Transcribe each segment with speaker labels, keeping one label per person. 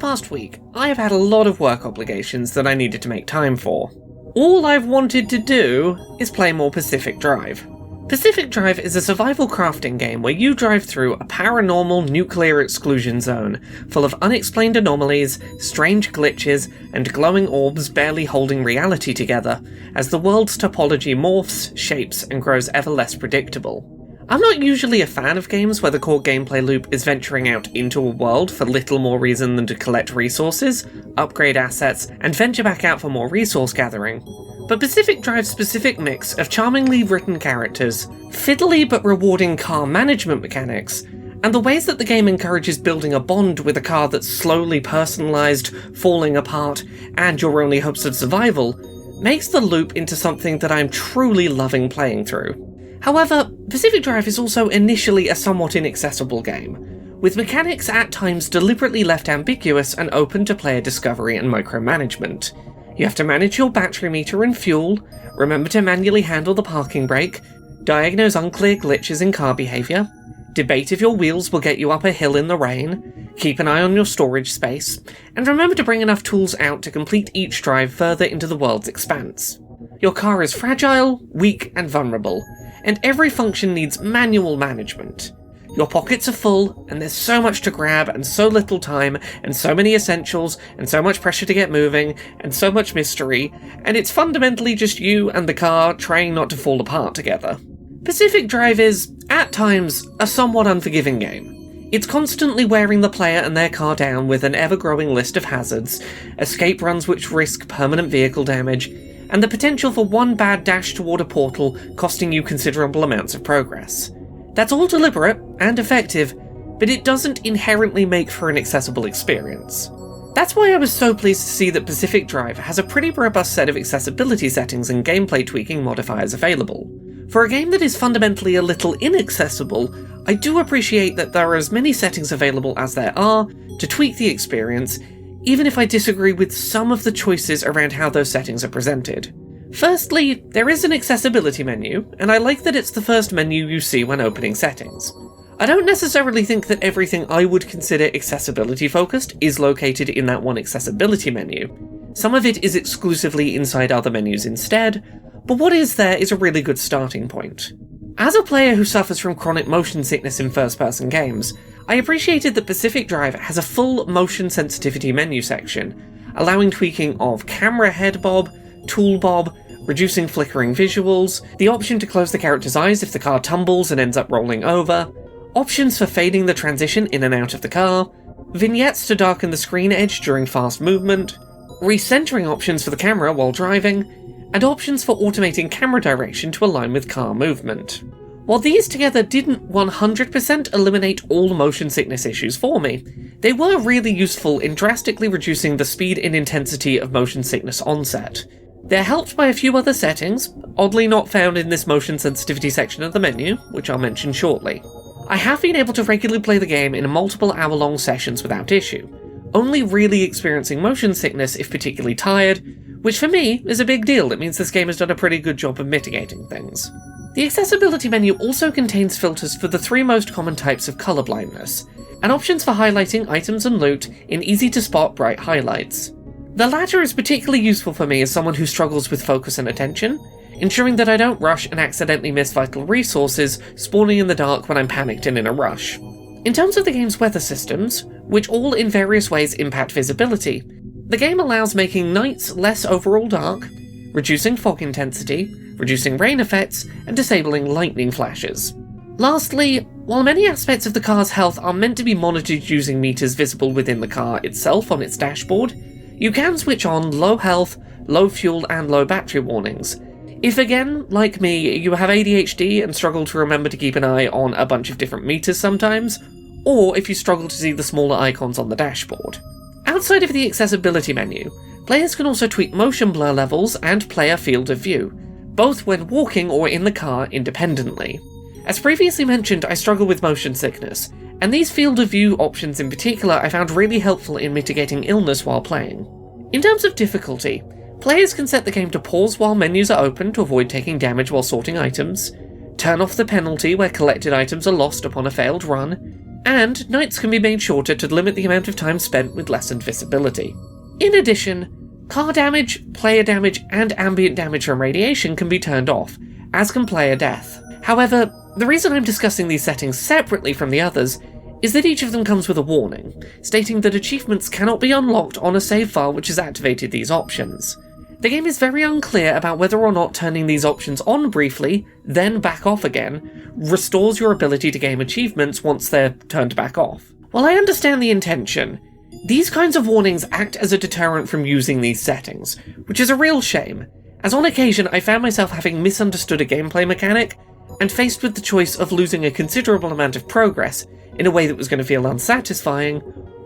Speaker 1: past week, I have had a lot of work obligations that I needed to make time for. All I've wanted to do is play more Pacific Drive. Pacific Drive is a survival crafting game where you drive through a paranormal nuclear exclusion zone full of unexplained anomalies, strange glitches, and glowing orbs barely holding reality together as the world's topology morphs, shapes, and grows ever less predictable. I'm not usually a fan of games where the core gameplay loop is venturing out into a world for little more reason than to collect resources, upgrade assets, and venture back out for more resource gathering. But Pacific Drive's specific mix of charmingly written characters, fiddly but rewarding car management mechanics, and the ways that the game encourages building a bond with a car that's slowly personalised, falling apart, and your only hopes of survival, makes the loop into something that I'm truly loving playing through. However, Pacific Drive is also initially a somewhat inaccessible game, with mechanics at times deliberately left ambiguous and open to player discovery and micromanagement. You have to manage your battery meter and fuel, remember to manually handle the parking brake, diagnose unclear glitches in car behaviour, debate if your wheels will get you up a hill in the rain, keep an eye on your storage space, and remember to bring enough tools out to complete each drive further into the world's expanse. Your car is fragile, weak, and vulnerable, and every function needs manual management. Your pockets are full, and there's so much to grab, and so little time, and so many essentials, and so much pressure to get moving, and so much mystery, and it's fundamentally just you and the car trying not to fall apart together. Pacific Drive is, at times, a somewhat unforgiving game. It's constantly wearing the player and their car down with an ever-growing list of hazards, escape runs which risk permanent vehicle damage, and the potential for one bad dash toward a portal costing you considerable amounts of progress. That's all deliberate and effective, but it doesn't inherently make for an accessible experience. That's why I was so pleased to see that Pacific Drive has a pretty robust set of accessibility settings and gameplay tweaking modifiers available. For a game that is fundamentally a little inaccessible, I do appreciate that there are as many settings available as there are to tweak the experience, even if I disagree with some of the choices around how those settings are presented. Firstly, there is an accessibility menu, and I like that it's the first menu you see when opening settings. I don't necessarily think that everything I would consider accessibility focused is located in that one accessibility menu. Some of it is exclusively inside other menus instead, but what is there is a really good starting point. As a player who suffers from chronic motion sickness in first-person games, I appreciated that Pacific Drive has a full motion sensitivity menu section, allowing tweaking of camera head bob, tool bob, reducing flickering visuals, the option to close the character's eyes if the car tumbles and ends up rolling over, options for fading the transition in and out of the car, vignettes to darken the screen edge during fast movement, recentering options for the camera while driving, and options for automating camera direction to align with car movement. While these together didn't 100% eliminate all motion sickness issues for me, they were really useful in drastically reducing the speed and intensity of motion sickness onset. They're helped by a few other settings, oddly not found in this motion sensitivity section of the menu, which I'll mention shortly. I have been able to regularly play the game in multiple hour-long sessions without issue, only really experiencing motion sickness if particularly tired, which for me is a big deal. It means this game has done a pretty good job of mitigating things. The accessibility menu also contains filters for the three most common types of colour blindness, and options for highlighting items and loot in easy-to-spot bright highlights. The latter is particularly useful for me as someone who struggles with focus and attention, ensuring that I don't rush and accidentally miss vital resources spawning in the dark when I'm panicked and in a rush. In terms of the game's weather systems, which all in various ways impact visibility, the game allows making nights less overall dark, reducing fog intensity, reducing rain effects, and disabling lightning flashes. Lastly, while many aspects of the car's health are meant to be monitored using meters visible within the car itself on its dashboard, you can switch on low health, low fuel, and low battery warnings. If again, like me, you have ADHD and struggle to remember to keep an eye on a bunch of different meters sometimes, or if you struggle to see the smaller icons on the dashboard. Outside of the accessibility menu, players can also tweak motion blur levels and player field of view, both when walking or in the car independently. As previously mentioned, I struggle with motion sickness, and these field of view options in particular I found really helpful in mitigating illness while playing. In terms of difficulty, players can set the game to pause while menus are open to avoid taking damage while sorting items, turn off the penalty where collected items are lost upon a failed run, and nights can be made shorter to limit the amount of time spent with lessened visibility. In addition, car damage, player damage, and ambient damage from radiation can be turned off, as can player death. However, the reason I'm discussing these settings separately from the others is that each of them comes with a warning, stating that achievements cannot be unlocked on a save file which has activated these options. The game is very unclear about whether or not turning these options on briefly, then back off again, restores your ability to gain achievements once they're turned back off. While I understand the intention, these kinds of warnings act as a deterrent from using these settings, which is a real shame, as on occasion I found myself having misunderstood a gameplay mechanic, and faced with the choice of losing a considerable amount of progress in a way that was going to feel unsatisfying,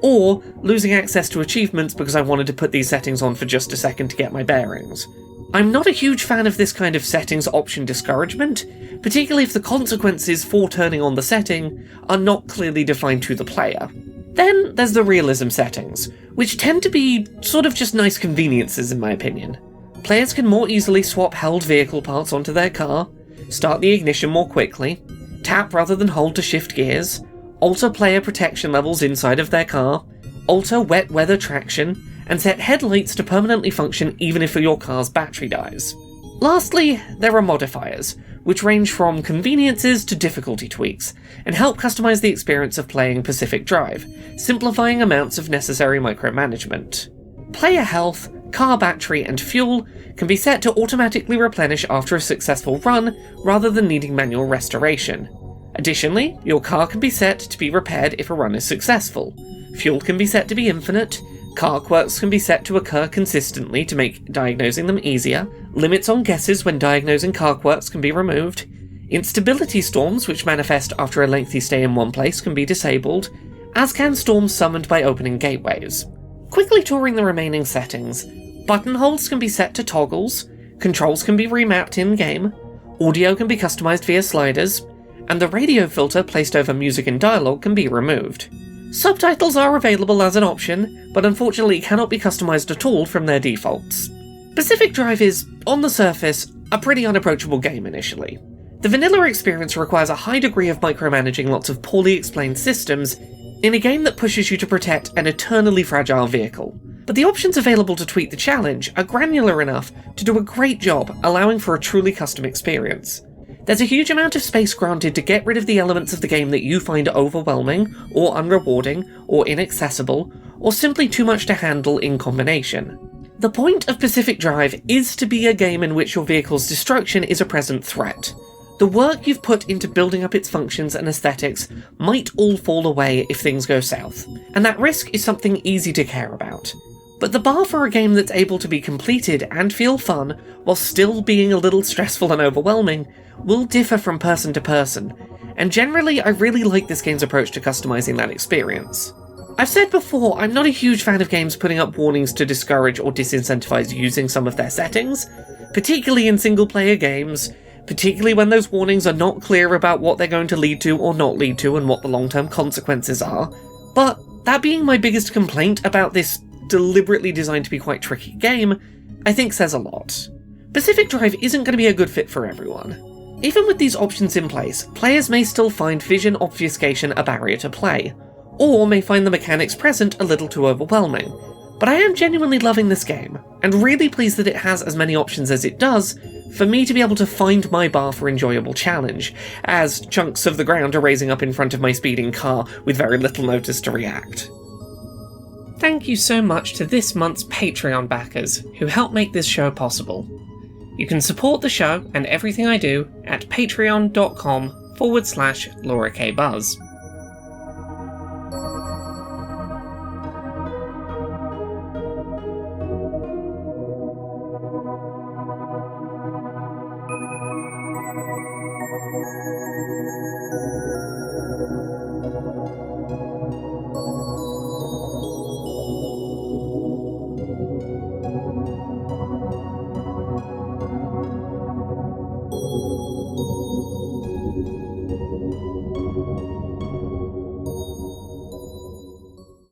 Speaker 1: or losing access to achievements because I wanted to put these settings on for just a second to get my bearings. I'm not a huge fan of this kind of settings option discouragement, particularly if the consequences for turning on the setting are not clearly defined to the player. Then there's the realism settings, which tend to be sort of just nice conveniences in my opinion. Players can more easily swap held vehicle parts onto their car, start the ignition more quickly, tap rather than hold to shift gears, alter player protection levels inside of their car, alter wet weather traction, and set headlights to permanently function even if your car's battery dies. Lastly, there are modifiers, which range from conveniences to difficulty tweaks, and help customize the experience of playing Pacific Drive, simplifying amounts of necessary micromanagement. Player health, car battery, and fuel can be set to automatically replenish after a successful run, rather than needing manual restoration. Additionally, your car can be set to be repaired if a run is successful. Fuel can be set to be infinite, car quirks can be set to occur consistently to make diagnosing them easier, limits on guesses when diagnosing car quirks can be removed, instability storms which manifest after a lengthy stay in one place can be disabled, as can storms summoned by opening gateways. Quickly touring the remaining settings, buttonholes can be set to toggles, controls can be remapped in-game, audio can be customized via sliders, and the radio filter placed over music and dialogue can be removed. Subtitles are available as an option, but unfortunately cannot be customized at all from their defaults. Pacific Drive is, on the surface, a pretty unapproachable game initially. The vanilla experience requires a high degree of micromanaging lots of poorly explained systems in a game that pushes you to protect an eternally fragile vehicle. But the options available to tweak the challenge are granular enough to do a great job allowing for a truly custom experience. There's a huge amount of space granted to get rid of the elements of the game that you find overwhelming, or unrewarding, or inaccessible, or simply too much to handle in combination. The point of Pacific Drive is to be a game in which your vehicle's destruction is a present threat. The work you've put into building up its functions and aesthetics might all fall away if things go south, and that risk is something easy to care about. But the bar for a game that's able to be completed and feel fun, while still being a little stressful and overwhelming, will differ from person to person, and generally I really like this game's approach to customizing that experience. I've said before, I'm not a huge fan of games putting up warnings to discourage or disincentivize using some of their settings, particularly in single-player games, particularly when those warnings are not clear about what they're going to lead to or not lead to and what the long-term consequences are. But that being my biggest complaint about this deliberately designed to be quite tricky game, I think says a lot. Pacific Drive isn't going to be a good fit for everyone. Even with these options in place, players may still find vision obfuscation a barrier to play, or may find the mechanics present a little too overwhelming. But I am genuinely loving this game, and really pleased that it has as many options as it does, for me to be able to find my bar for enjoyable challenge, as chunks of the ground are raising up in front of my speeding car with very little notice to react. Thank you so much to this month's Patreon backers, who help make this show possible. You can support the show and everything I do at patreon.com/LauraKBuzz.